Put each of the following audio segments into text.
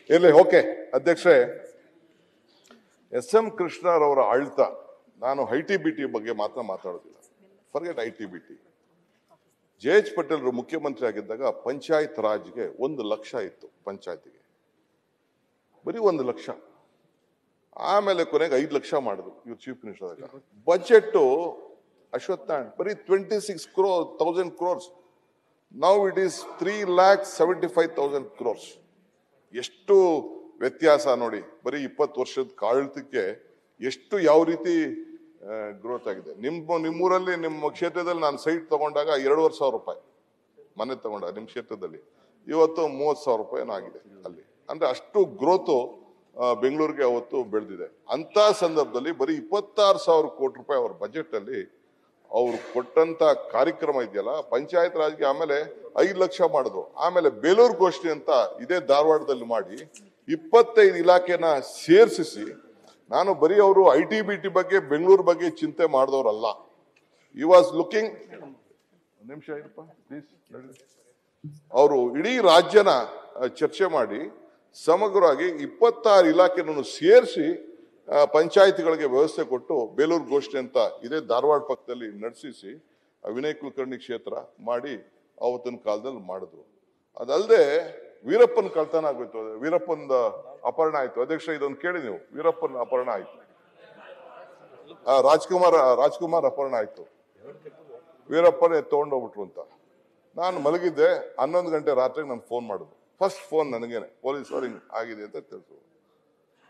ಇರ್ಲಿ, ಓಕೆ ಅಧ್ಯಕ್ಷರೇ. ಎಸ್.ಎಂ. ಕೃಷ್ಣರವರ ಆಳ್ತ, ನಾನು ಐಟಿ-ಬಿಟಿ ಬಗ್ಗೆ ಮಾತ್ರ ಮಾತಾಡೋದಿಲ್ಲ, ಫರ್ಗೆಟ್ ಐಟಿ-ಬಿಟಿ. ಜೆ.ಎಚ್. ಪಟೇಲ್ರು ಮುಖ್ಯಮಂತ್ರಿ ಆಗಿದ್ದಾಗ ಪಂಚಾಯತ್ ರಾಜ್ಗೆ 1 ಲಕ್ಷ ಇತ್ತು, ಪಂಚಾಯತಿಗೆ ಬರೀ 1 ಲಕ್ಷ. ಆಮೇಲೆ ಕೊನೆಗೆ 5 ಲಕ್ಷ ಮಾಡಿದ್ರು ಇವ್ರು ಚೀಫ್ ಮಿನಿಸ್ಟರ್ ಆದಾಗ. ಬಜೆಟ್ ಅಶ್ವಥ್ ನಾರಾಯಣ್ ಬರೀ 26,000 crores. Now it is 3,75,000 crores. ಎಷ್ಟು ವ್ಯತ್ಯಾಸ ನೋಡಿ, ಬರೀ 20 ವರ್ಷದ ಆಡಳಿತಕ್ಕೆ ಎಷ್ಟು ಯಾವ ರೀತಿ ಗ್ರೋತ್ ಆಗಿದೆ. ನಿಮ್ಮೂರಲ್ಲಿ, ನಿಮ್ಮ ಕ್ಷೇತ್ರದಲ್ಲಿ ನಾನು ಸೈಟ್ ತಗೊಂಡಾಗ 2,500 ರೂಪಾಯಿ ಮನೆ ತಗೊಂಡಾಗ ನಿಮ್ಮ ಕ್ಷೇತ್ರದಲ್ಲಿ, ಇವತ್ತು 30,000 ರೂಪಾಯಿ ಆಗಿದೆ ಅಲ್ಲಿ. ಅಂದ್ರೆ ಅಷ್ಟು ಗ್ರೋತು ಬೆಂಗಳೂರಿಗೆ ಅವತ್ತು ಬೆಳೆದಿದೆ. ಅಂತ ಸಂದರ್ಭದಲ್ಲಿ ಬರೀ 26,000 ಕೋಟಿ ರೂಪಾಯಿ ಅವ್ರ ಬಜೆಟ್ ಅಲ್ಲಿ ಅವ್ರು ಕೊಟ್ಟಂತ ಕಾರ್ಯಕ್ರಮ ಇದೆಯಲ್ಲ ಪಂಚಾಯತ್ ರಾಜ್ಗೆ. ಆಮೇಲೆ 5 ಲಕ್ಷ ಮಾಡಿದ್ರು. ಆಮೇಲೆ ಬೇಲೂರು ಗೋಷ್ಠಿ ಅಂತ ಇದೇ ಧಾರವಾಡದಲ್ಲಿ ಮಾಡಿ 25 ಇಲಾಖೆನ ಸೇರಿಸಿ, ನಾನು ಬರೀ ಅವರು ಐಟಿ-ಬಿಟಿ ಬಗ್ಗೆ ಬೆಂಗಳೂರು ಬಗ್ಗೆ ಚಿಂತೆ ಮಾಡಿದವರಲ್ಲ. ಈ ವಾಸ್ ಲುಕಿಂಗ್, ನಿಮಿಷ ಇರಪ್ಪ ಪ್ಲೀಸ್. ಅವರು ಇಡೀ ರಾಜ್ಯನ ಚರ್ಚೆ ಮಾಡಿ ಸಮಗ್ರವಾಗಿ 26 ಇಲಾಖೆಯನ್ನು ಸೇರಿಸಿ ಪಂಚಾಯತಿಗಳಿಗೆ ವ್ಯವಸ್ಥೆ ಕೊಟ್ಟು ಬೇಲೂರು ಗೋಷ್ಠಿ ಅಂತ ಇದೇ ಧಾರವಾಡ ಪಕ್ಕದಲ್ಲಿ ನಡೆಸಿಸಿ ವಿನಯ್ ಕುಲಕರ್ಣಿ ಕ್ಷೇತ್ರ ಮಾಡಿ ಅವತ್ತಿನ ಕಾಲದಲ್ಲಿ ಮಾಡಿದ್ರು. ಅದಲ್ಲದೆ ವೀರಪ್ಪನ ಕಳ್ತನ ಆಗೋಯ್ತು, ವೀರಪ್ಪನ ಅಪಹರಣ ಆಯ್ತು. ಅಧ್ಯಕ್ಷ ಇದೊಂದು ಕೇಳಿ ನೀವು, ವೀರಪ್ಪನ ಅಪಹರಣ ಆಯ್ತು, ರಾಜ್ಕುಮಾರ್ ಅಪಹರಣ ಆಯ್ತು, ವೀರಪ್ಪನೇ ತಗೊಂಡೋಗ್ಬಿಟ್ರು ಅಂತ. ನಾನು ಮಲಗಿದ್ದೆ, 11 ಗಂಟೆ ರಾತ್ರಿಗೆ ನಾನು ಫೋನ್ ಮಾಡಿದ್ರು. ಫಸ್ಟ್ ಫೋನ್ ನನಗೇನೆ, ಪೊಲೀಸರು ಹಿಂಗ್ ಆಗಿದೆ ಅಂತ ತಿಳಿಸು,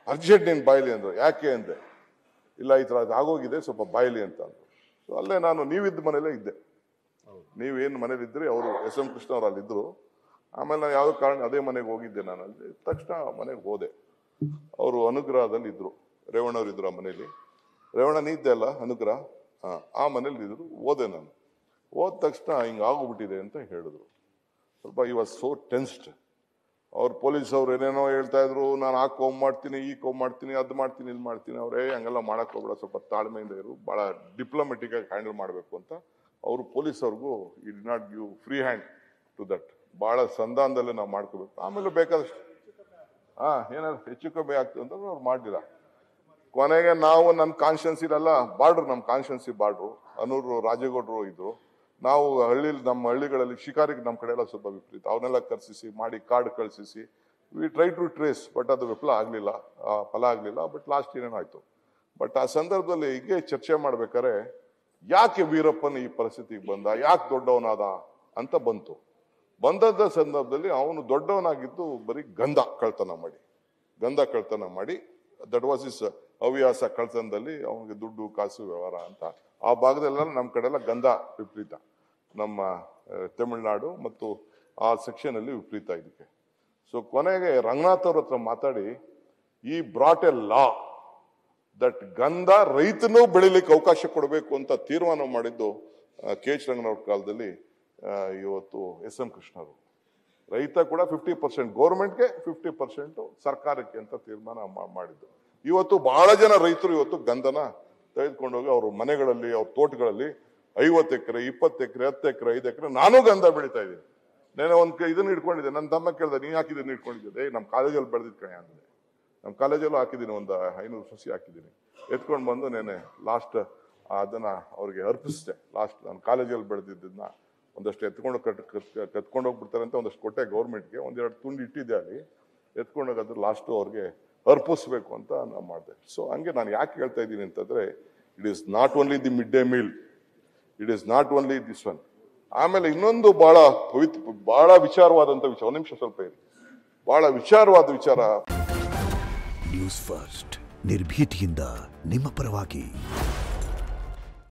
ಅರ್ಜೆಂಟ್ ನೀನ್ ಬಾಯ್ಲಿ ಅಂದ್ರು. ಯಾಕೆ ಅಂದೆ, ಇಲ್ಲ ಈ ತರ ಆಗೋಗಿದೆ, ಸ್ವಲ್ಪ ಬಾಯ್ಲಿ ಅಂತ ಅಂದ್ರು. ಸೊ ಅಲ್ಲೇ ನಾನು ನೀವಿದ್ದ ಮನೇಲೇ ಇದ್ದೆ, ನೀವೇನು ಮನೇಲಿ ಇದ್ರಿ, ಅವರು ಎಸ್.ಎಂ. ಕೃಷ್ಣ ಅವ್ರು ಅಲ್ಲಿದ್ರು. ಆಮೇಲೆ ನಾನು ಯಾವುದೋ ಕಾರಣ ಅದೇ ಮನೆಗೆ ಹೋಗಿದ್ದೆ. ನಾನು ಅಲ್ಲಿ ತಕ್ಷಣ ಮನೆಗೆ ಹೋದೆ. ಅವರು ಅನುಗ್ರಹದಲ್ಲಿ ಇದ್ರು, ರೇವಣ್ಣವ್ರು ಇದ್ರು ಆ ಮನೇಲಿ. ರೇವಣ್ಣ ನೀ ಇದ್ದೆ ಅಲ್ಲ, ಅನುಗ್ರಹ, ಆ ಮನೇಲಿ ಇದ್ರು. ಹೋದೆ ನಾನು. ಹೋದ ತಕ್ಷಣ ಹಿಂಗೆ ಆಗೋಗ್ಬಿಟ್ಟಿದೆ ಅಂತ ಹೇಳಿದ್ರು. ಸ್ವಲ್ಪ ಈ ವಾಸ್ ಸೋ ಟೆನ್ಸ್ಡ್. ಅವ್ರು ಪೊಲೀಸ್ ಅವ್ರು ಏನೇನೋ ಹೇಳ್ತಾ ಇದ್ರು, ನಾನು ಆ ಕೋಮ್ ಮಾಡ್ತೀನಿ, ಈ ಕೋಮ್ ಮಾಡ್ತೀನಿ, ಅದು ಮಾಡ್ತೀನಿ, ಇದು ಮಾಡ್ತೀನಿ. ಅವರೇ ಹಂಗೆಲ್ಲ ಮಾಡಕ್ ಹೋಗ್ಬೇಡ, ಸ್ವಲ್ಪ ತಾಳ್ಮೆಯಿಂದ ಇರು, ಬಹಳ ಡಿಪ್ಲೊಮೆಟಿಕ್ ಆಗಿ ಹ್ಯಾಂಡಲ್ ಮಾಡಬೇಕು ಅಂತ ಅವರು ಪೊಲೀಸ್ ಅವ್ರಿಗೂ it did not give free hand to that. ಬಹಳ ಸಂಧಾನದಲ್ಲೇ ನಾವು ಮಾಡ್ಕೋಬೇಕು. ಆಮೇಲೆ ಬೇಕಾದಷ್ಟು ಏನಾದ್ರು ಹೆಚ್ಚು ಕಮ್ಮಿ ಆಗ್ತದೆ ಅಂತ ಅವ್ರು ಮಾಡಿಲ್ಲ. ಕೊನೆಗೆ ನಾವು ನನ್ನ ಕಾನ್ಸ್ಟಿಟ್ಯೂನ್ಸಿ ಇರಲ್ಲ, ಬಾರ್ಡ್ರು, ನಮ್ಮ ಕಾನ್ಸ್ಟಿಟ್ಯೂನ್ಸಿ ಬಾರ್ಡ್ರು, ಅನೂರು ರಾಜೇಗೌಡರು ಇದ್ರು. ನಾವು ನಮ್ಮ ಹಳ್ಳಿಗಳಲ್ಲಿ ಶಿಕಾರಿಗೆ ನಮ್ಮ ಕಡೆ ಎಲ್ಲ ಸ್ವಲ್ಪ ವಿಪರೀತ, ಅವನ್ನೆಲ್ಲ ಕರ್ಸಿಸಿ ಮಾಡಿ ಕಾರ್ಡ್ ಕಳ್ಸಿಸಿ we try to trace, but ಅದು ಫಲ ಆಗಲಿಲ್ಲ. ಬಟ್ ಲಾಸ್ಟ್ ಏನೇನೋ ಆಯ್ತು. ಬಟ್ ಆ ಸಂದರ್ಭದಲ್ಲಿ ಹೀಗೆ ಚರ್ಚೆ ಮಾಡ್ಬೇಕಾದ್ರೆ ಯಾಕೆ ವೀರಪ್ಪನ ಈ ಪರಿಸ್ಥಿತಿಗೆ ಬಂದ, ಯಾಕೆ ದೊಡ್ಡವನಾದ ಅಂತ ಬಂದದ ಸಂದರ್ಭದಲ್ಲಿ ಅವನು ದೊಡ್ಡವನಾಗಿದ್ದು ಬರೀ ಗಂಧ ಕಳ್ತನ ಮಾಡಿ ದಟ್ ವಾಸ್ ಇಸ್ ಹವ್ಯಾಸ. ಕಳ್ತನದಲ್ಲಿ ಅವನಿಗೆ ದುಡ್ಡು ಕಾಸು ವ್ಯವಹಾರ ಅಂತ ಆ ಭಾಗದಲ್ಲೆಲ್ಲ ನಮ್ಮ ಕಡೆ ಎಲ್ಲ ಗಂಧ ವಿಪರೀತ, ನಮ್ಮ ತಮಿಳುನಾಡು ಮತ್ತು ಆ ಸೆಕ್ಷನ್ ಅಲ್ಲಿ ವಿಪರೀತ ಇದಕ್ಕೆ. ಸೊ ಕೊನೆಗೆ ರಂಗನಾಥ್ ಅವ್ರ ಹತ್ರ ಮಾತಾಡಿ ಈ ಬ್ರಾಟ್ ಎ ಲಾ ದಟ್ ಗಂಧ ರೈತನೂ ಬೆಳಿಲಿಕ್ಕೆ ಅವಕಾಶ ಕೊಡಬೇಕು ಅಂತ ತೀರ್ಮಾನ ಮಾಡಿದ್ದು ಕೆ.ಎಚ್. ರಂಗನವ್ರ ಕಾಲದಲ್ಲಿ. ಇವತ್ತು ಎಸ್.ಎಂ. ಕೃಷ್ಣರು ರೈತ ಕೂಡ 50% ಗೌರ್ಮೆಂಟ್ಗೆ, 50% ಸರ್ಕಾರಕ್ಕೆ ಅಂತ ತೀರ್ಮಾನ ಮಾಡಿದ್ದು. ಇವತ್ತು ಬಹಳ ಜನ ರೈತರು ಇವತ್ತು ಗಂಧನ ತೆಗೆದುಕೊಂಡೋಗಿ ಅವ್ರ ಮನೆಗಳಲ್ಲಿ, ಅವ್ರ ತೋಟಗಳಲ್ಲಿ 50 ಎಕರೆ, 20 ಎಕರೆ, 10 ಎಕರೆ, 5 ಎಕರೆ ನಾನು ಗಂಧ ಬೆಳಿತಾ ಇದ್ದೀನಿ. ನಾನು ಇದನ್ನ ಇಟ್ಕೊಂಡಿದ್ದೆ. ನನ್ನ ತಮ್ಮ ಕೇಳ್ದೆ, ನೀ ಹಾಕಿದ್ದೀನಿ ಇಟ್ಕೊಂಡಿದ್ದೆ? ನಮ್ಮ ಕಾಲೇಜಲ್ಲಿ ಬೆಳೆದಿದ್ ಕಣೆ ಅಂದ್ರೆ, ನಮ್ಮ ಕಾಲೇಜಲ್ಲೂ ಹಾಕಿದ್ದೀನಿ, ಒಂದು 500 ಸಸಿ ಹಾಕಿದ್ದೀನಿ. ಎತ್ಕೊಂಡು ಬಂದು ನೇನೆ ಲಾಸ್ಟ್ ಅದನ್ನ ಅವ್ರಿಗೆ ಅರ್ಪಿಸಿದೆ. ಲಾಸ್ಟ್ ನಾನು ಕಾಲೇಜಲ್ಲಿ ಬೆಳೆದಿದ್ದನ್ನ ಒಂದಷ್ಟು ಕತ್ಕೊಂಡು ಹೋಗ್ಬಿಡ್ತಾರೆ ಅಂತ ಒಂದಷ್ಟು ಕೊಟ್ಟೆ ಗೌರ್ಮೆಂಟ್ಗೆ. 1-2 ತುಂಡು ಇಟ್ಟಿದ್ದೆ ಅಲ್ಲಿ, ಎತ್ಕೊಂಡೋಗಾದ್ರೆ ಲಾಸ್ಟ್ ಅವ್ರಿಗೆ ಅರ್ಪಿಸ್ಬೇಕು ಅಂತ ನಾನು ಮಾಡಿದೆ. ಸೊ ಹಂಗೆ ನಾನು ಯಾಕೆ ಹೇಳ್ತಾ ಇದ್ದೀನಿ ಅಂತಂದ್ರೆ, it is not only the mid day meal, it is not only this one. ಆಮೇಲೆ ಇನ್ನೊಂದು ಬಹಳ ವಿಚಾರವಾದಂತ ವಿಚಾರ, ಒಂದು ನಿಮಿಷ ಸ್ವಲ್ಪ ಇರಿ, ಬಹಳ ವಿಚಾರವಾದ ವಿಚಾರ. ನ್ಯೂಸ್ ಫಸ್ಟ್, ನಿರ್ಭೀತಿಯಿಂದ ನಿಮ್ಮ ಪರವಾಗಿ.